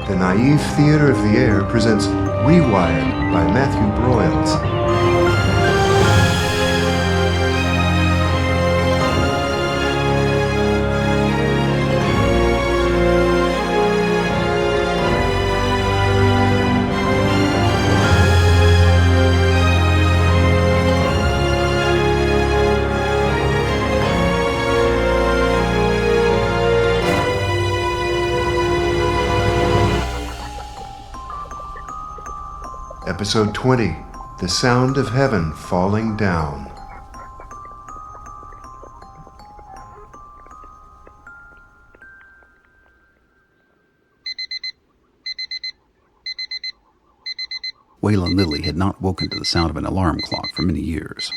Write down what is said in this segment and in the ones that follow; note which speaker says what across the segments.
Speaker 1: The Naive Theater of the Air presents Rewired by Matthew Broyles. Episode 20, The Sound of Heaven Falling Down.
Speaker 2: Waylon and Lilly had not woken to the sound of an alarm clock for many years.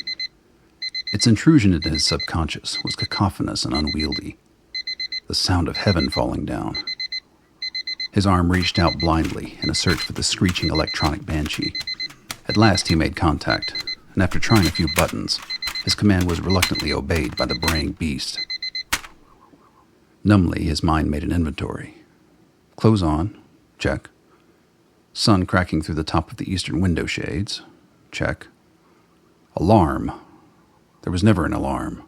Speaker 2: Its intrusion into his subconscious was cacophonous and unwieldy. The sound of heaven falling down. His arm reached out blindly in a search for the screeching electronic banshee. At last he made contact, and after trying a few buttons, his command was reluctantly obeyed by the braying beast. Numbly, his mind made an inventory. Clothes on, check. Sun cracking through the top of the eastern window shades, check. Alarm. There was never an alarm.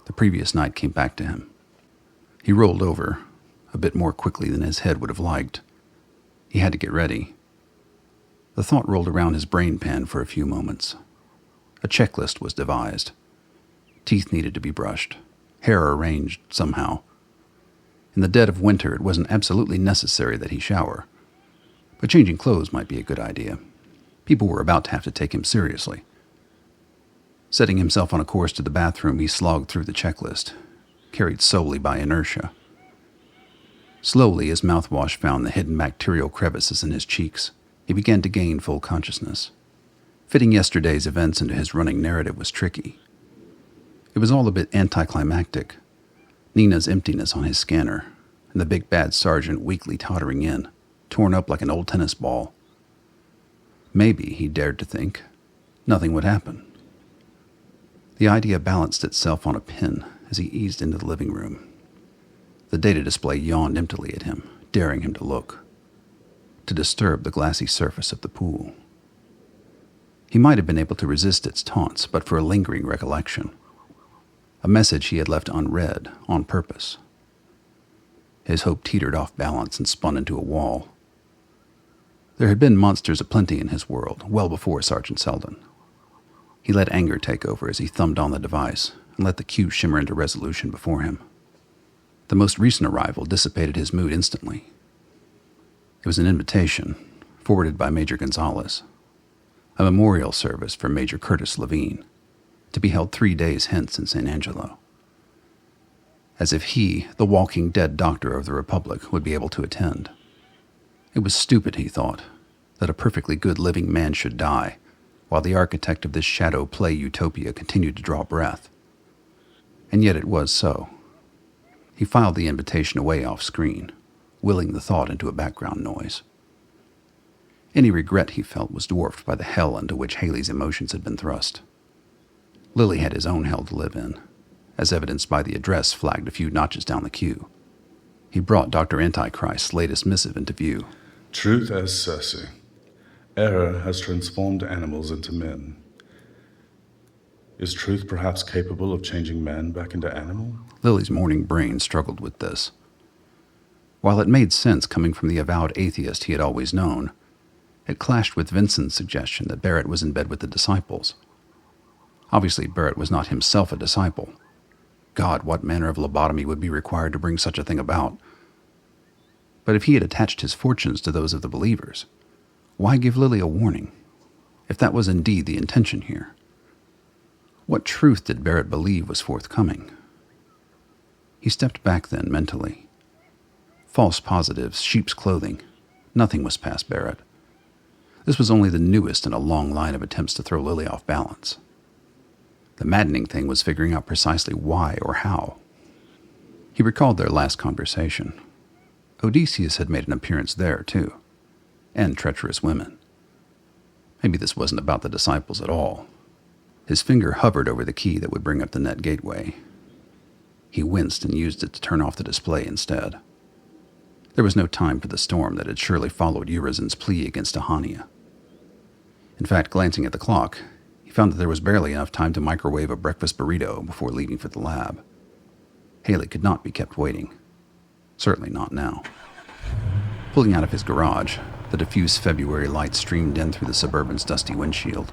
Speaker 2: The previous night came back to him. He rolled over, a bit more quickly than his head would have liked. He had to get ready. The thought rolled around his brain pan for a few moments. A checklist was devised. Teeth needed to be brushed, hair arranged somehow. In the dead of winter, it wasn't absolutely necessary that he shower, but changing clothes might be a good idea. People were about to have to take him seriously. Setting himself on a course to the bathroom, he slogged through the checklist, carried solely by inertia. Slowly, as mouthwash found the hidden bacterial crevices in his cheeks, he began to gain full consciousness. Fitting yesterday's events into his running narrative was tricky. It was all a bit anticlimactic. Nina's emptiness on his scanner, and the big bad sergeant weakly tottering in, torn up like an old tennis ball. Maybe, he dared to think, nothing would happen. The idea balanced itself on a pin as he eased into the living room. The data display yawned emptily at him, daring him to look, to disturb the glassy surface of the pool. He might have been able to resist its taunts, but for a lingering recollection. A message he had left unread, on purpose. His hope teetered off balance and spun into a wall. There had been monsters aplenty in his world, well before Sergeant Selden. He let anger take over as he thumbed on the device and let the cue shimmer into resolution before him. The most recent arrival dissipated his mood instantly. It was an invitation, forwarded by Major Gonzalez, a memorial service for Major Curtis Levine, to be held 3 days hence in San Angelo. As if he, the walking dead doctor of the Republic, would be able to attend. It was stupid, he thought, that a perfectly good living man should die, while the architect of this shadow play utopia continued to draw breath. And yet it was so. He filed the invitation away off screen, willing the thought into a background noise. Any regret he felt was dwarfed by the hell into which Haley's emotions had been thrust. Lilly had his own hell to live in, as evidenced by the address flagged a few notches down the queue. He brought Dr. Antichrist's latest missive into view.
Speaker 3: Truth as Cersei. Error has transformed animals into men. Is truth perhaps capable of changing man back into animal?
Speaker 2: Lilly's morning brain struggled with this. While it made sense coming from the avowed atheist he had always known, it clashed with Vincent's suggestion that Barrett was in bed with the disciples. Obviously, Barrett was not himself a disciple. God, what manner of lobotomy would be required to bring such a thing about? But if he had attached his fortunes to those of the believers, why give Lilly a warning, if that was indeed the intention here? What truth did Barrett believe was forthcoming? He stepped back then, mentally. False positives, sheep's clothing, nothing was past Barrett. This was only the newest in a long line of attempts to throw Lilly off balance. The maddening thing was figuring out precisely why or how. He recalled their last conversation. Odysseus had made an appearance there, too, and treacherous women. Maybe this wasn't about the disciples at all. His finger hovered over the key that would bring up the net gateway. He winced and used it to turn off the display instead. There was no time for the storm that had surely followed Urizen's plea against Ahania. In fact, glancing at the clock, he found that there was barely enough time to microwave a breakfast burrito before leaving for the lab. Haley could not be kept waiting. Certainly not now. Pulling out of his garage, the diffuse February light streamed in through the Suburban's dusty windshield.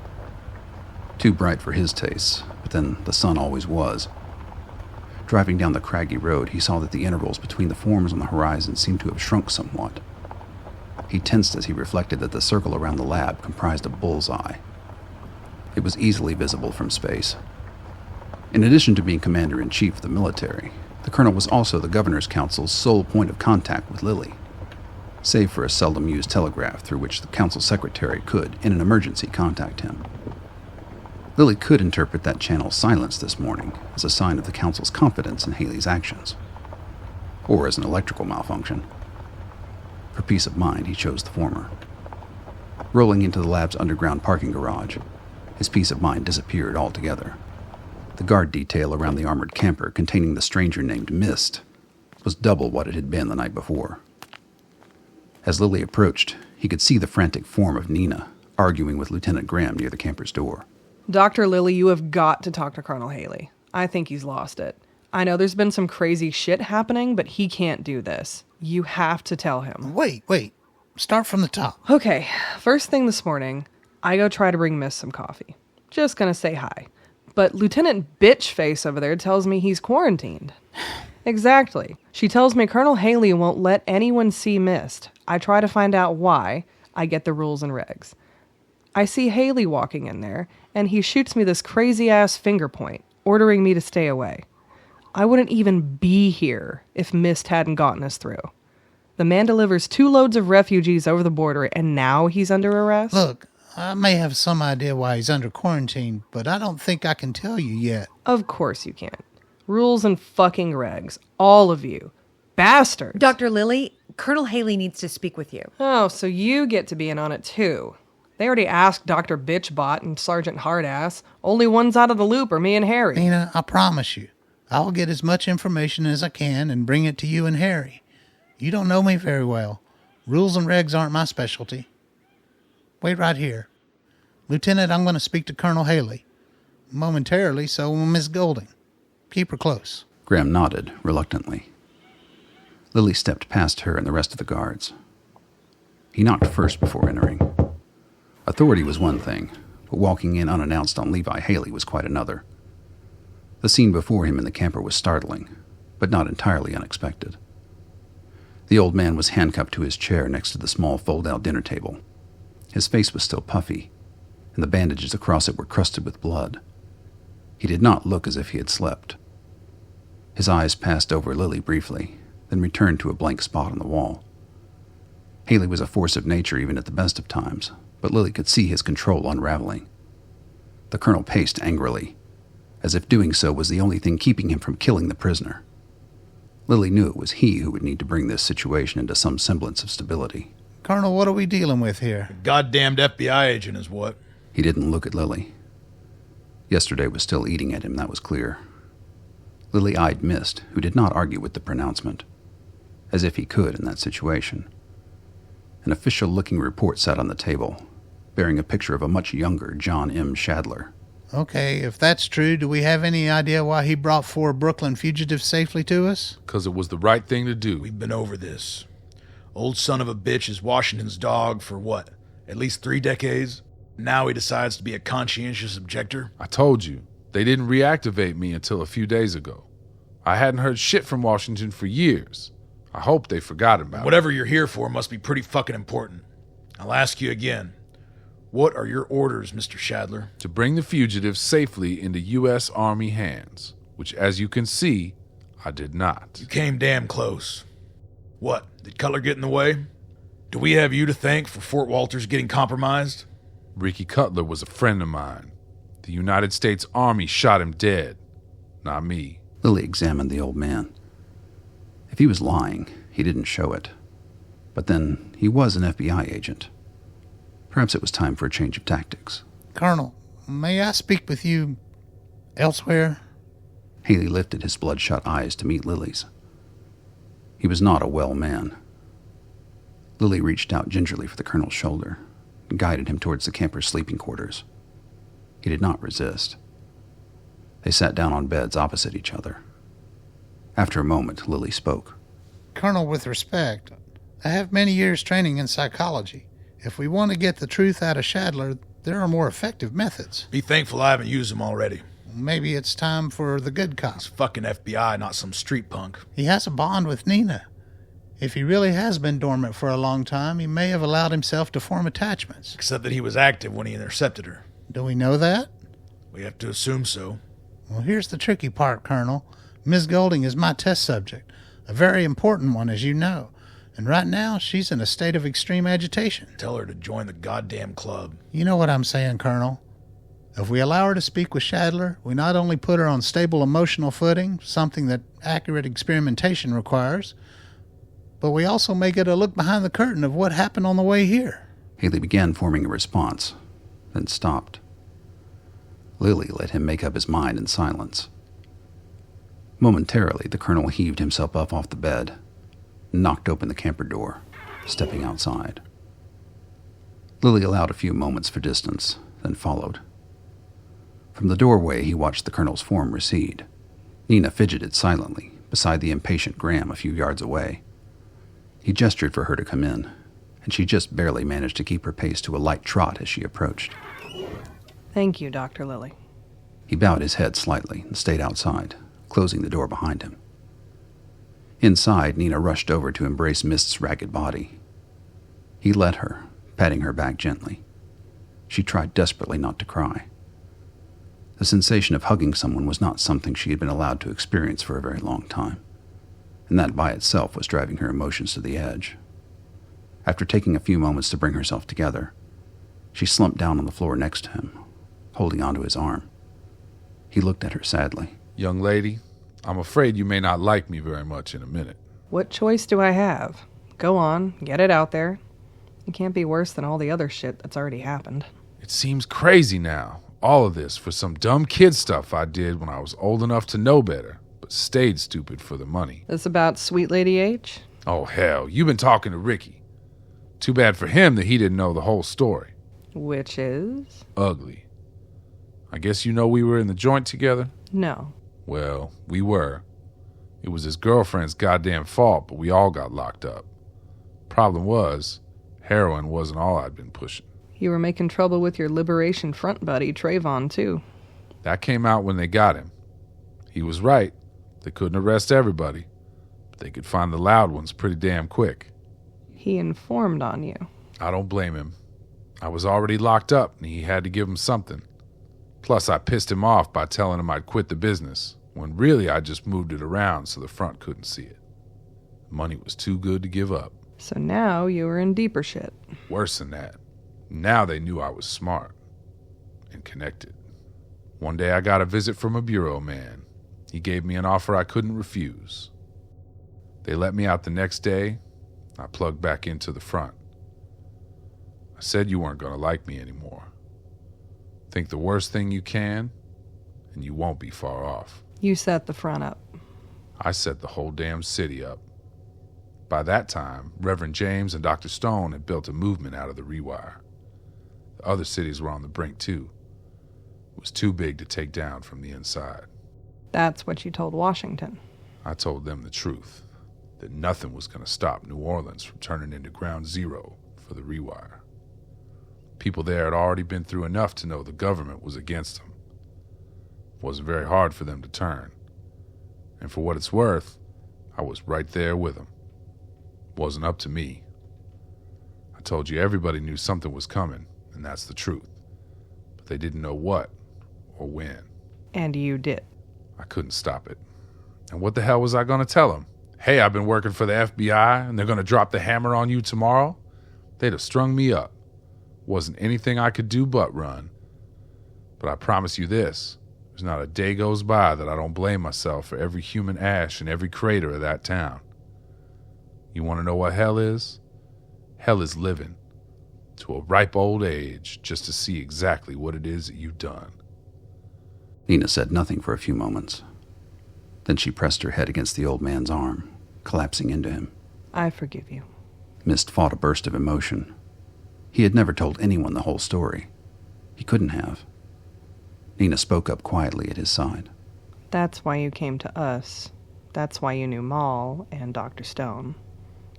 Speaker 2: Too bright for his tastes, but then the sun always was. Driving down the craggy road, he saw that the intervals between the forms on the horizon seemed to have shrunk somewhat. He tensed as he reflected that the circle around the lab comprised a bullseye. It was easily visible from space. In addition to being commander-in-chief of the military, the colonel was also the governor's council's sole point of contact with Lilly, save for a seldom-used telegraph through which the council secretary could, in an emergency, contact him. Lilly could interpret that channel's silence this morning as a sign of the council's confidence in Haley's actions, or as an electrical malfunction. For peace of mind, he chose the former. Rolling into the lab's underground parking garage, his peace of mind disappeared altogether. The guard detail around the armored camper containing the stranger named Myst was double what it had been the night before. As Lilly approached, he could see the frantic form of Nina arguing with Lieutenant Graham near the camper's door.
Speaker 4: Dr. Lilly, you have got to talk to Colonel Haley. I think he's lost it. I know there's been some crazy shit happening, but he can't do this. You have to tell him.
Speaker 5: Wait. Start from the top.
Speaker 4: Okay, first thing this morning, I go try to bring Miss some coffee. Just gonna say hi. But Lieutenant Bitchface over there tells me he's quarantined. Exactly. She tells me Colonel Haley won't let anyone see Myst. I try to find out why. I get the rules and regs. I see Haley walking in there, and he shoots me this crazy-ass finger point, ordering me to stay away. I wouldn't even be here if Myst hadn't gotten us through. The man delivers 2 loads of refugees over the border, and now he's under arrest?
Speaker 5: Look, I may have some idea why he's under quarantine, but I don't think I can tell you yet.
Speaker 4: Of course you can't. Rules and fucking regs. All of you. Bastards.
Speaker 6: Dr. Lilly, Colonel Haley needs to speak with you.
Speaker 4: Oh, so you get to be in on it too. They already asked Dr. Bitchbot and Sergeant Hardass. Only ones out of the loop are me and Harry.
Speaker 5: Nina, I promise you, I'll get as much information as I can and bring it to you and Harry. You don't know me very well. Rules and regs aren't my specialty. Wait right here. Lieutenant, I'm going to speak to Colonel Haley. Momentarily, so will Miss Golding. Keep her close.
Speaker 2: Graham nodded reluctantly. Lilly stepped past her and the rest of the guards. He knocked first before entering. Authority was one thing, but walking in unannounced on Levi Haley was quite another. The scene before him in the camper was startling, but not entirely unexpected. The old man was handcuffed to his chair next to the small fold-out dinner table. His face was still puffy, and the bandages across it were crusted with blood. He did not look as if he had slept. His eyes passed over Lilly briefly, then returned to a blank spot on the wall. Haley was a force of nature even at the best of times, but Lilly could see his control unraveling. The colonel paced angrily, as if doing so was the only thing keeping him from killing the prisoner. Lilly knew it was he who would need to bring this situation into some semblance of stability.
Speaker 5: Colonel, what are we dealing with here?
Speaker 7: A goddamned FBI agent is what?
Speaker 2: He didn't look at Lilly. Yesterday was still eating at him, that was clear. Lilly eyed Myst, who did not argue with the pronouncement, as if he could in that situation. An official-looking report sat on the table, bearing a picture of a much younger John M. Shadler.
Speaker 5: Okay, if that's true, do we have any idea why he brought 4 Brooklyn fugitives safely to us?
Speaker 8: Because it was the right thing to do.
Speaker 7: We've been over this. Old son of a bitch is Washington's dog for what? At least 3 decades? Now he decides to be a conscientious objector?
Speaker 8: I told you, they didn't reactivate me until a few days ago. I hadn't heard shit from Washington for years. I hope they forgot about it.
Speaker 7: Whatever you're here for must be pretty fucking important. I'll ask you again. What are your orders, Mr. Shadler?
Speaker 8: To bring the fugitives safely into U.S. Army hands, which, as you can see, I did not.
Speaker 7: You came damn close. What, did Cutler get in the way? Do we have you to thank for Fort Walters getting compromised?
Speaker 8: Ricky Cutler was a friend of mine. The United States Army shot him dead, not me.
Speaker 2: Lilly examined the old man. If he was lying, he didn't show it. But then, he was an FBI agent. Perhaps it was time for a change of tactics.
Speaker 5: Colonel, may I speak with you elsewhere?
Speaker 2: Haley lifted his bloodshot eyes to meet Lilly's. He was not a well man, Lilly reached out gingerly for the colonel's shoulder and guided him towards the camper's sleeping quarters. He did not resist. They sat down on beds opposite each other. After a moment, Lilly spoke.
Speaker 5: Colonel, with respect, I have many years' training in psychology. If we want to get the truth out of Shadler, there are more effective methods.
Speaker 7: Be thankful I haven't used them already.
Speaker 5: Maybe it's time for the good cop.
Speaker 7: It's fucking FBI, not some street punk.
Speaker 5: He has a bond with Nina. If he really has been dormant for a long time, he may have allowed himself to form attachments.
Speaker 7: Except that he was active when he intercepted her.
Speaker 5: Do we know that?
Speaker 7: We have to assume so.
Speaker 5: Well, here's the tricky part, Colonel. Ms. Golding is my test subject, a very important one, as you know. And right now, she's in a state of extreme agitation.
Speaker 7: Tell her to join the goddamn club.
Speaker 5: You know what I'm saying, Colonel. If we allow her to speak with Shadler, we not only put her on stable emotional footing, something that accurate experimentation requires, but we also may get a look behind the curtain of what happened on the way here.
Speaker 2: Haley began forming a response, then stopped. Lilly let him make up his mind in silence. Momentarily, the colonel heaved himself up off the bed and knocked open the camper door, stepping outside. Lilly allowed a few moments for distance, then followed. From the doorway, he watched the colonel's form recede. Nina fidgeted silently beside the impatient Graham a few yards away. He gestured for her to come in, and she just barely managed to keep her pace to a light trot as she approached.
Speaker 4: Thank you, Dr. Lilly.
Speaker 2: He bowed his head slightly and stayed outside, closing the door behind him. Inside, Nina rushed over to embrace Myst's ragged body. He let her, patting her back gently. She tried desperately not to cry. The sensation of hugging someone was not something she had been allowed to experience for a very long time, and that by itself was driving her emotions to the edge. After taking a few moments to bring herself together, she slumped down on the floor next to him, holding onto his arm. He looked at her sadly.
Speaker 8: Young lady, I'm afraid you may not like me very much in a minute.
Speaker 4: What choice do I have? Go on, get it out there. It can't be worse than all the other shit that's already happened.
Speaker 8: It seems crazy now, all of this for some dumb kid stuff I did when I was old enough to know better, but stayed stupid for the money.
Speaker 4: This about Sweet Lady H?
Speaker 8: Oh, hell, you've been talking to Ricky. Too bad for him that he didn't know the whole story.
Speaker 4: Which is?
Speaker 8: Ugly. I guess you know we were in the joint together?
Speaker 4: No.
Speaker 8: Well, we were. It was his girlfriend's goddamn fault, but we all got locked up. Problem was, heroin wasn't all I'd been pushing.
Speaker 4: You were making trouble with your Liberation Front buddy, Trayvon, too.
Speaker 8: That came out when they got him. He was right. They couldn't arrest everybody, but they could find the loud ones pretty damn quick.
Speaker 4: He informed on you.
Speaker 8: I don't blame him. I was already locked up, and he had to give him something. Plus, I pissed him off by telling him I'd quit the business, when really I just moved it around so the front couldn't see it. Money was too good to give up.
Speaker 4: So now you were in deeper shit.
Speaker 8: Worse than that. Now they knew I was smart and connected. One day I got a visit from a bureau man. He gave me an offer I couldn't refuse. They let me out the next day. I plugged back into the front. I said you weren't going to like me anymore. Think the worst thing you can, and you won't be far off.
Speaker 4: You set the front up.
Speaker 8: I set the whole damn city up. By that time, Reverend James and Dr. Stone had built a movement out of the Rewire. The other cities were on the brink, too. It was too big to take down from the inside.
Speaker 4: That's what you told Washington.
Speaker 8: I told them the truth, that nothing was going to stop New Orleans from turning into ground zero for the Rewire. People there had already been through enough to know the government was against them. It wasn't very hard for them to turn. And for what it's worth, I was right there with them. It wasn't up to me. I told you everybody knew something was coming, and that's the truth. But they didn't know what or when.
Speaker 4: And you did.
Speaker 8: I couldn't stop it. And what the hell was I going to tell them? Hey, I've been working for the FBI, and they're going to drop the hammer on you tomorrow? They'd have strung me up. Wasn't anything I could do but run. But I promise you this, there's not a day goes by that I don't blame myself for every human ash in every crater of that town. You want to know what hell is? Hell is living to a ripe old age just to see exactly what it is that you've done.
Speaker 2: Nina said nothing for a few moments. Then she pressed her head against the old man's arm, collapsing into him.
Speaker 4: I forgive you.
Speaker 2: Myst fought a burst of emotion. He had never told anyone the whole story. He couldn't have. Nina spoke up quietly at his side.
Speaker 4: That's why you came to us. That's why you knew Maul and Dr. Stone.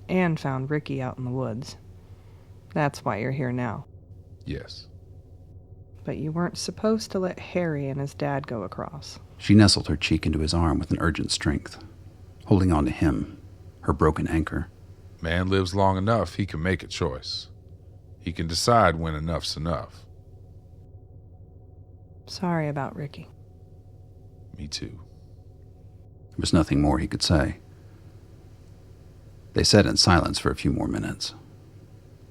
Speaker 4: And found Ricky out in the woods. That's why you're here now.
Speaker 8: Yes.
Speaker 4: But you weren't supposed to let Harry and his dad go across.
Speaker 2: She nestled her cheek into his arm with an urgent strength, holding on to him, her broken anchor.
Speaker 8: Man lives long enough, he can make a choice. He can decide when enough's enough.
Speaker 4: Sorry about Ricky.
Speaker 8: Me too.
Speaker 2: There was nothing more he could say. They sat in silence for a few more minutes.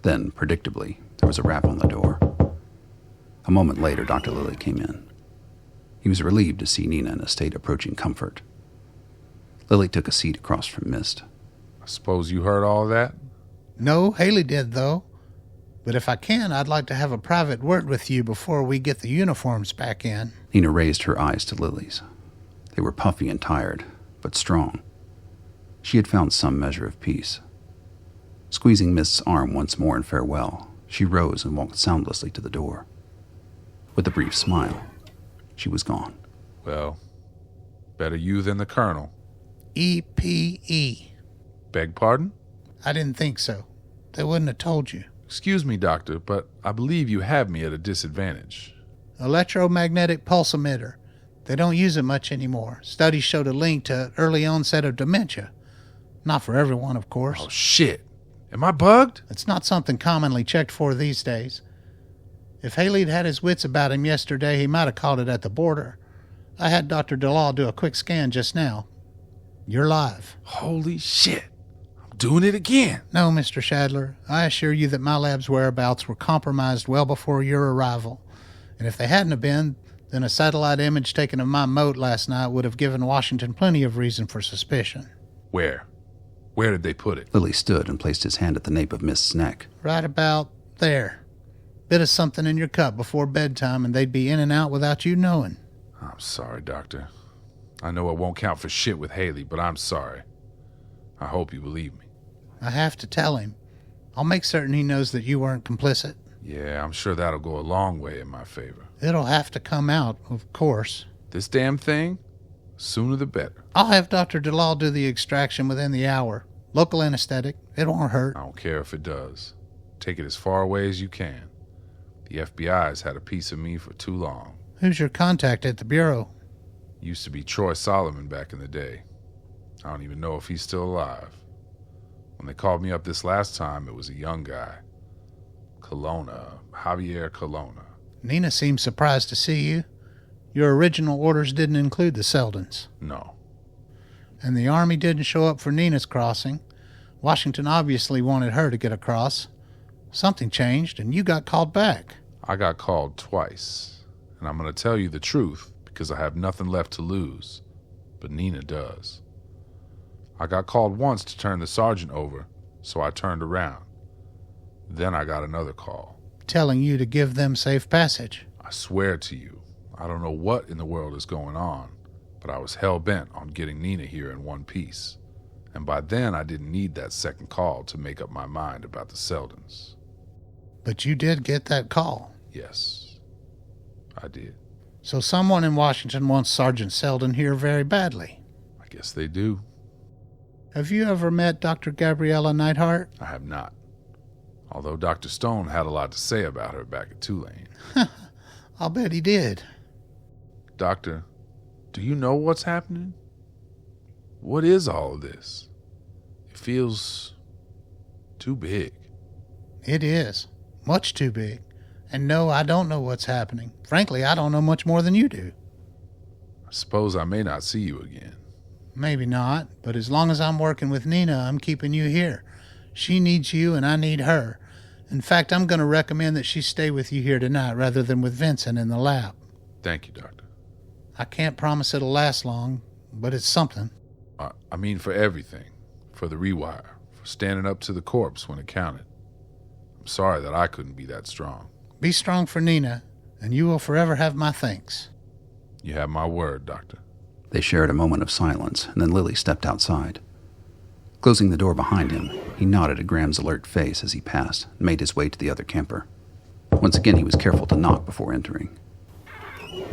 Speaker 2: Then, predictably, there was a rap on the door. A moment later, Dr. Lilly came in. He was relieved to see Nina in a state approaching comfort. Lilly took a seat across from Myst.
Speaker 8: I suppose you heard all that?
Speaker 5: No, Haley did, though. But if I can, I'd like to have a private word with you before we get the uniforms back in.
Speaker 2: Nina raised her eyes to Lily's. They were puffy and tired, but strong. She had found some measure of peace. Squeezing Myst's arm once more in farewell, she rose and walked soundlessly to the door. With a brief smile, she was gone.
Speaker 8: Well, better you than the Colonel.
Speaker 5: EPE.
Speaker 8: Beg pardon?
Speaker 5: I didn't think so. They wouldn't have told you.
Speaker 8: Excuse me, Doctor, but I believe you have me at a disadvantage.
Speaker 5: Electromagnetic pulse emitter. They don't use it much anymore. Studies showed a link to early onset of dementia. Not for everyone, of course.
Speaker 8: Oh, shit. Am I bugged?
Speaker 5: It's not something commonly checked for these days. If Haley'd had his wits about him yesterday, he might have caught it at the border. I had Dr. Dalal do a quick scan just now. You're live.
Speaker 8: Holy shit. I'm doing it again.
Speaker 5: No, Mr. Shadler. I assure you that my lab's whereabouts were compromised well before your arrival. And if they hadn't have been, then a satellite image taken of my moat last night would have given Washington plenty of reason for suspicion.
Speaker 8: Where? Where did they put it?
Speaker 2: Lilly stood and placed his hand at the nape of Myst's neck.
Speaker 5: Right about there. Bit of something in your cup before bedtime, and they'd be in and out without you knowing.
Speaker 8: I'm sorry, Doctor. I know it won't count for shit with Haley, but I'm sorry. I hope you believe me.
Speaker 5: I have to tell him. I'll make certain he knows that you weren't complicit.
Speaker 8: Yeah, I'm sure that'll go a long way in my favor.
Speaker 5: It'll have to come out, of course.
Speaker 8: This damn thing? Sooner the better.
Speaker 5: I'll have Dr. Dalal do the extraction within the hour. Local anesthetic. It won't hurt.
Speaker 8: I don't care if it does. Take it as far away as you can. The FBI's had a piece of me for too long.
Speaker 5: Who's your contact at the Bureau?
Speaker 8: Used to be Troy Solomon back in the day. I don't even know if he's still alive. When they called me up this last time, it was a young guy. Javier Colonna.
Speaker 5: Nina seemed surprised to see you. Your original orders didn't include the Seldons.
Speaker 8: No.
Speaker 5: And the Army didn't show up for Nina's crossing. Washington obviously wanted her to get across. Something changed, and you got called back.
Speaker 8: I got called twice, and I'm going to tell you the truth because I have nothing left to lose, but Nina does. I got called once to turn the sergeant over, so I turned around. Then I got another call.
Speaker 5: Telling you to give them safe passage.
Speaker 8: I swear to you, I don't know what in the world is going on, but I was hell-bent on getting Nina here in one piece. And by then I didn't need that second call to make up my mind about the Seldons.
Speaker 5: But you did get that call.
Speaker 8: Yes, I did.
Speaker 5: So someone in Washington wants Sergeant Seldon here very badly.
Speaker 8: I guess they do.
Speaker 5: Have you ever met Dr. Gabriella Neidhart?
Speaker 8: I have not. Although Dr. Stone had a lot to say about her back at Tulane.
Speaker 5: I'll bet he did.
Speaker 8: Doctor, do you know what's happening? What is all of this? It feels too big.
Speaker 5: It is. Much too big. And no, I don't know what's happening. Frankly, I don't know much more than you do.
Speaker 8: I suppose I may not see you again.
Speaker 5: Maybe not, but as long as I'm working with Nina, I'm keeping you here. She needs you and I need her. In fact, I'm going to recommend that she stay with you here tonight rather than with Vincent in the lab.
Speaker 8: Thank you, Doctor.
Speaker 5: I can't promise it'll last long, but it's something.
Speaker 8: I mean for everything. For the rewire. For standing up to the corpse when it counted. I'm sorry that I couldn't be that strong.
Speaker 5: Be strong for Nina, and you will forever have my thanks.
Speaker 8: You have my word, Doctor.
Speaker 2: They shared a moment of silence, and then Lilly stepped outside. Closing the door behind him, he nodded at Graham's alert face as he passed and made his way to the other camper. Once again, he was careful to knock before entering.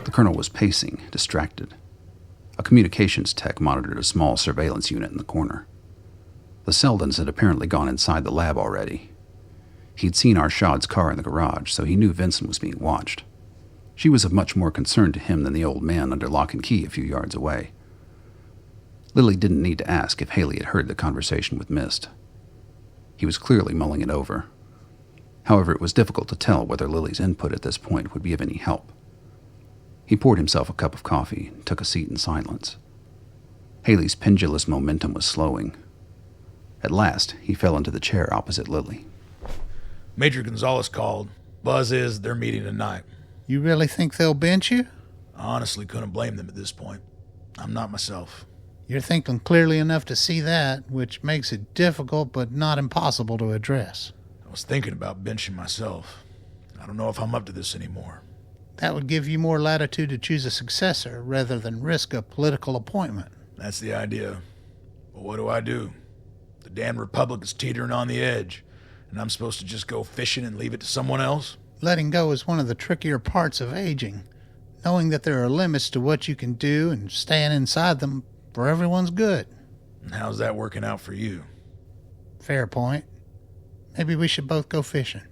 Speaker 2: The colonel was pacing, distracted. A communications tech monitored a small surveillance unit in the corner. The Seldons had apparently gone inside the lab already. He'd seen Arshad's car in the garage, so he knew Vincent was being watched. She was of much more concern to him than the old man under lock and key a few yards away. Lilly didn't need to ask if Haley had heard the conversation with Myst. He was clearly mulling it over. However, it was difficult to tell whether Lilly's input at this point would be of any help. He poured himself a cup of coffee and took a seat in silence. Haley's pendulous momentum was slowing. At last, he fell into the chair opposite Lilly.
Speaker 7: Major Gonzalez called. Buzz is they're meeting tonight.
Speaker 5: You really think they'll bench you?
Speaker 7: I honestly couldn't blame them at this point. I'm not myself.
Speaker 5: You're thinking clearly enough to see that, which makes it difficult but not impossible to address.
Speaker 7: I was thinking about benching myself. I don't know if I'm up to this anymore.
Speaker 5: That would give you more latitude to choose a successor rather than risk a political appointment.
Speaker 7: That's the idea. But what do? The damn Republic is teetering on the edge, and I'm supposed to just go fishing and leave it to someone else?
Speaker 5: Letting go is one of the trickier parts of aging. Knowing that there are limits to what you can do and staying inside them for everyone's good.
Speaker 7: And how's that working out for you?
Speaker 5: Fair point. Maybe we should both go fishing.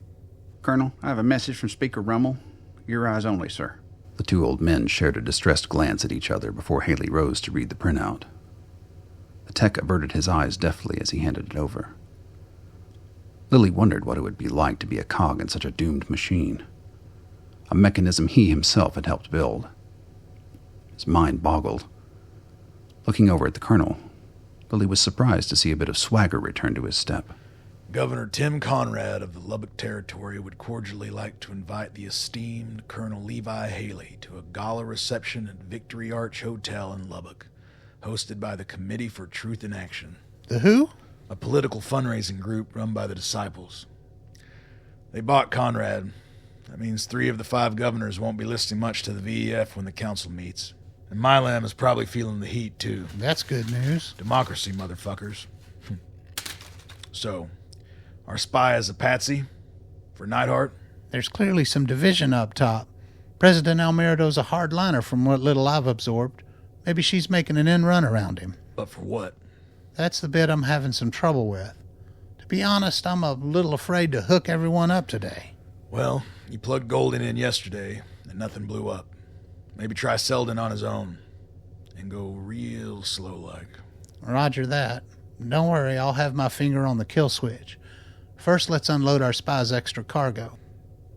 Speaker 2: Colonel, I have a message from Speaker Rummel. Your eyes only, sir. The two old men shared a distressed glance at each other before Haley rose to read the printout. The tech averted his eyes deftly as he handed it over. Lilly wondered what it would be like to be a cog in such a doomed machine, a mechanism he himself had helped build. His mind boggled. Looking over at the colonel, Lilly was surprised to see a bit of swagger return to his step.
Speaker 7: Governor Tim Conrad of the Lubbock Territory would cordially like to invite the esteemed Colonel Levi Haley to a gala reception at Victory Arch Hotel in Lubbock, hosted by the Committee for Truth in Action.
Speaker 5: The who?
Speaker 7: A political fundraising group run by the Disciples. They bought Conrad. That means 3 of the 5 governors won't be listening much to the VEF when the council meets. And Milam is probably feeling the heat, too.
Speaker 5: That's good news.
Speaker 7: Democracy, motherfuckers. So, our spy is a patsy for Neidhart?
Speaker 5: There's clearly some division up top. President Almerido's a hardliner from what little I've absorbed. Maybe she's making an end run around him.
Speaker 7: But for what?
Speaker 5: That's the bit I'm having some trouble with. To be honest, I'm a little afraid to hook everyone up today.
Speaker 7: Well, you plugged Golden in yesterday, and nothing blew up. Maybe try Selden on his own, and go real slow-like.
Speaker 5: Roger that. Don't worry, I'll have my finger on the kill switch. First, let's unload our spy's extra cargo.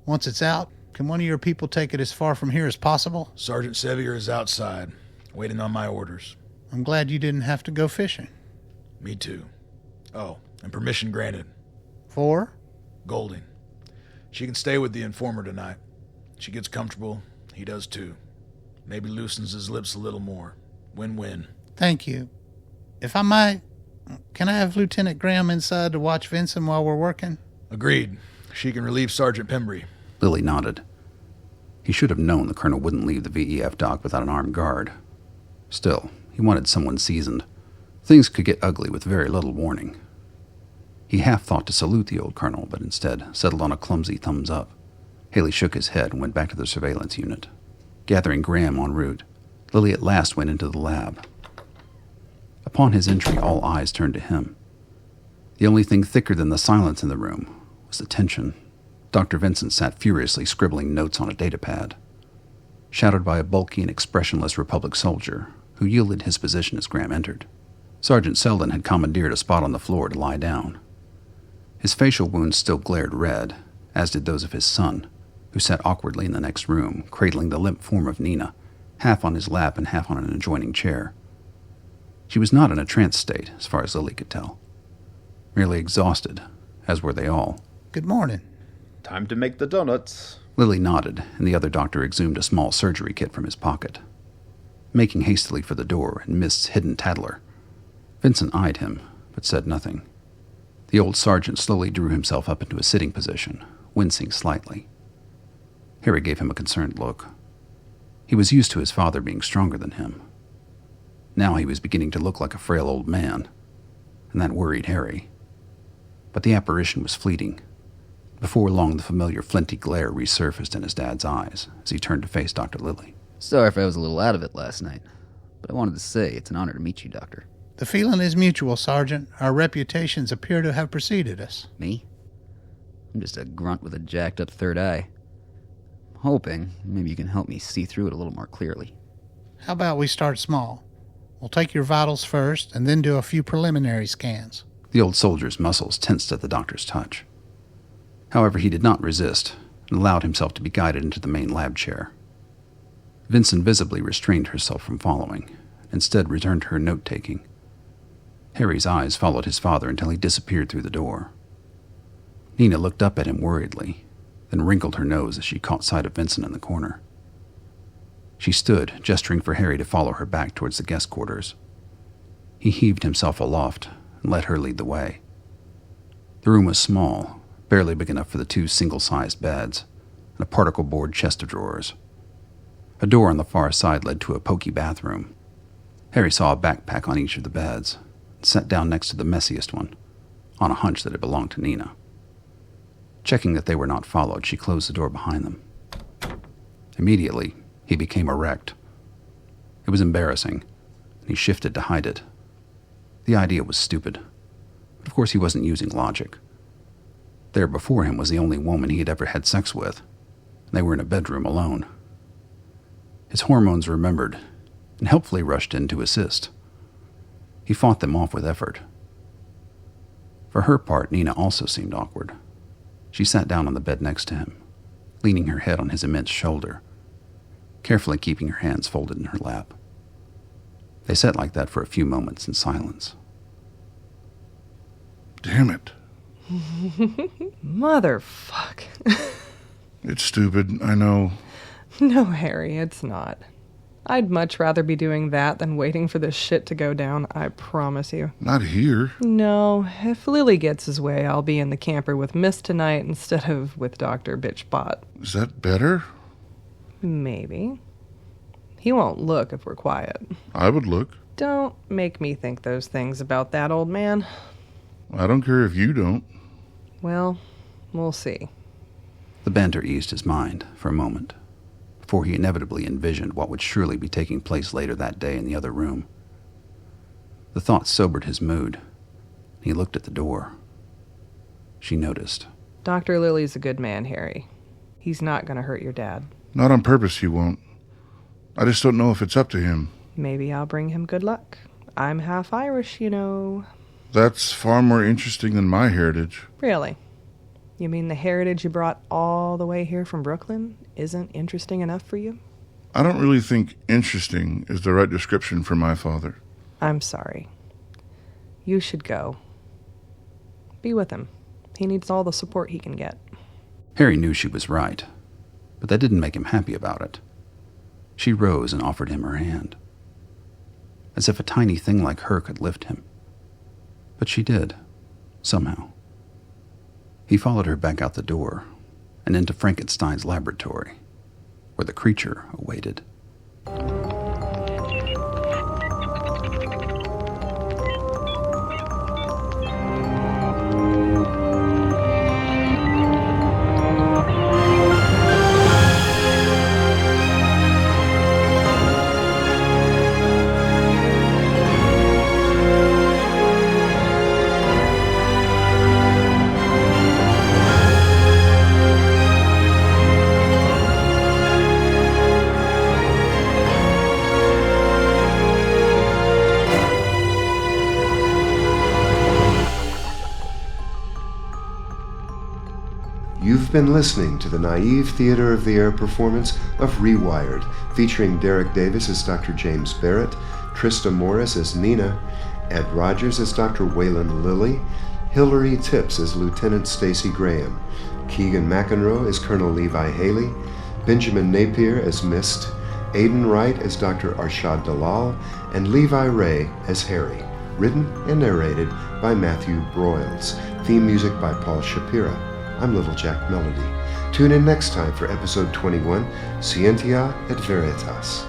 Speaker 5: Once it's out, can one of your people take it as far from here as possible?
Speaker 7: Sergeant Sevier is outside, waiting on my orders.
Speaker 5: I'm glad you didn't have to go fishing.
Speaker 7: Me too. Oh, and permission granted.
Speaker 5: For?
Speaker 7: Golding. She can stay with the informer tonight. She gets comfortable, he does too. Maybe loosens his lips a little more. Win-win.
Speaker 5: Thank you. If I might, can I have Lieutenant Graham inside to watch Vincent while we're working?
Speaker 7: Agreed. She can relieve Sergeant Pembry.
Speaker 2: Lilly nodded. He should have known the colonel wouldn't leave the VEF dock without an armed guard. Still, he wanted someone seasoned. Things could get ugly with very little warning. He half thought to salute the old colonel, but instead settled on a clumsy thumbs up. Haley shook his head and went back to the surveillance unit. Gathering Graham en route, Lilly at last went into the lab. Upon his entry, all eyes turned to him. The only thing thicker than the silence in the room was the tension. Dr. Vincent sat furiously scribbling notes on a datapad. Shadowed by a bulky and expressionless Republic soldier, who yielded his position as Graham entered. Sergeant Selden had commandeered a spot on the floor to lie down. His facial wounds still glared red, as did those of his son, who sat awkwardly in the next room, cradling the limp form of Nina, half on his lap and half on an adjoining chair. She was not in a trance state, as far as Lilly could tell. Merely exhausted, as were they all.
Speaker 5: Good morning.
Speaker 9: Time to make the donuts.
Speaker 2: Lilly nodded, and the other doctor exhumed a small surgery kit from his pocket. Making hastily for the door and Myst's hidden tattler, Vincent eyed him, but said nothing. The old sergeant slowly drew himself up into a sitting position, wincing slightly. Harry gave him a concerned look. He was used to his father being stronger than him. Now he was beginning to look like a frail old man. and that worried Harry. But the apparition was fleeting. Before long, the familiar flinty glare resurfaced in his dad's eyes as he turned to face Dr. Lilly.
Speaker 10: Sorry if I was a little out of it last night, but I wanted to say it's an honor to meet you, Doctor.
Speaker 5: The feeling is mutual, Sergeant. Our reputations appear to have preceded us.
Speaker 10: Me? I'm just a grunt with a jacked-up third eye. I'm hoping maybe you can help me see through it a little more clearly.
Speaker 5: How about we start small? We'll take your vitals first, and then do a few preliminary scans.
Speaker 2: The old soldier's muscles tensed at the doctor's touch. However, he did not resist and allowed himself to be guided into the main lab chair. Vincent visibly restrained herself from following, instead returned to her note-taking. Harry's eyes followed his father until he disappeared through the door. Nina looked up at him worriedly, then wrinkled her nose as she caught sight of Vincent in the corner. She stood, gesturing for Harry to follow her back towards the guest quarters. He heaved himself aloft and let her lead the way. The room was small, barely big enough for the 2 single-sized beds, and a particle-board chest of drawers. A door on the far side led to a pokey bathroom. Harry saw a backpack on each of the beds, and sat down next to the messiest one, on a hunch that it belonged to Nina. Checking that they were not followed, she closed the door behind them. Immediately, he became erect. It was embarrassing, and he shifted to hide it. The idea was stupid, but of course he wasn't using logic. There before him was the only woman he had ever had sex with. They were in a bedroom alone. His hormones remembered, and helpfully rushed in to assist. He fought them off with effort. For her part, Nina also seemed awkward. She sat down on the bed next to him, leaning her head on his immense shoulder, carefully keeping her hands folded in her lap. They sat like that for a few moments in silence.
Speaker 3: Damn it.
Speaker 4: Motherfuck.
Speaker 3: It's stupid, I know.
Speaker 4: No, Harry, it's not. I'd much rather be doing that than waiting for this shit to go down, I promise you.
Speaker 3: Not here.
Speaker 4: No, if Lilly gets his way, I'll be in the camper with Myst tonight instead of with Dr. Bitchbot.
Speaker 3: Is that better?
Speaker 4: Maybe. He won't look if we're quiet.
Speaker 3: I would look.
Speaker 4: Don't make me think those things about that old man.
Speaker 3: I don't care if you don't.
Speaker 4: Well, we'll see.
Speaker 2: The banter eased his mind for a moment, before he inevitably envisioned what would surely be taking place later that day in the other room. The thought sobered his mood. He looked at the door. She noticed.
Speaker 4: Dr. Lilly's a good man, Harry. He's not going to hurt your dad.
Speaker 3: Not on purpose, he won't. I just don't know if it's up to him.
Speaker 4: Maybe I'll bring him good luck. I'm half Irish, you know.
Speaker 3: That's far more interesting than my heritage.
Speaker 4: Really? You mean the heritage you brought all the way here from Brooklyn isn't interesting enough for you?
Speaker 3: I don't really think interesting is the right description for my father.
Speaker 4: I'm sorry. You should go. Be with him. He needs all the support he can get.
Speaker 2: Harry knew she was right, but that didn't make him happy about it. She rose and offered him her hand, as if a tiny thing like her could lift him. But she did, somehow. He followed her back out the door and into Frankenstein's laboratory, where the creature awaited.
Speaker 1: You've been listening to the Naive Theater of the Air performance of Rewired, featuring Derek Davis as Dr. James Barrett, Trista Morris as Nina, Ed Rogers as Dr. Waylon Lilly, Hilary Tips as Lieutenant Stacy Graham, Keegan McInroe as Colonel Levi Ray, Benjamin Napier as Myst, Aidan Wright as Dr. Arshad Dalal, and Levi Ray as Harry. Written and narrated by Matthew Broyles. Theme music by Paul Shapira. I'm Little Jack Melody. Tune in next time for episode 21, Scientia et Veritas.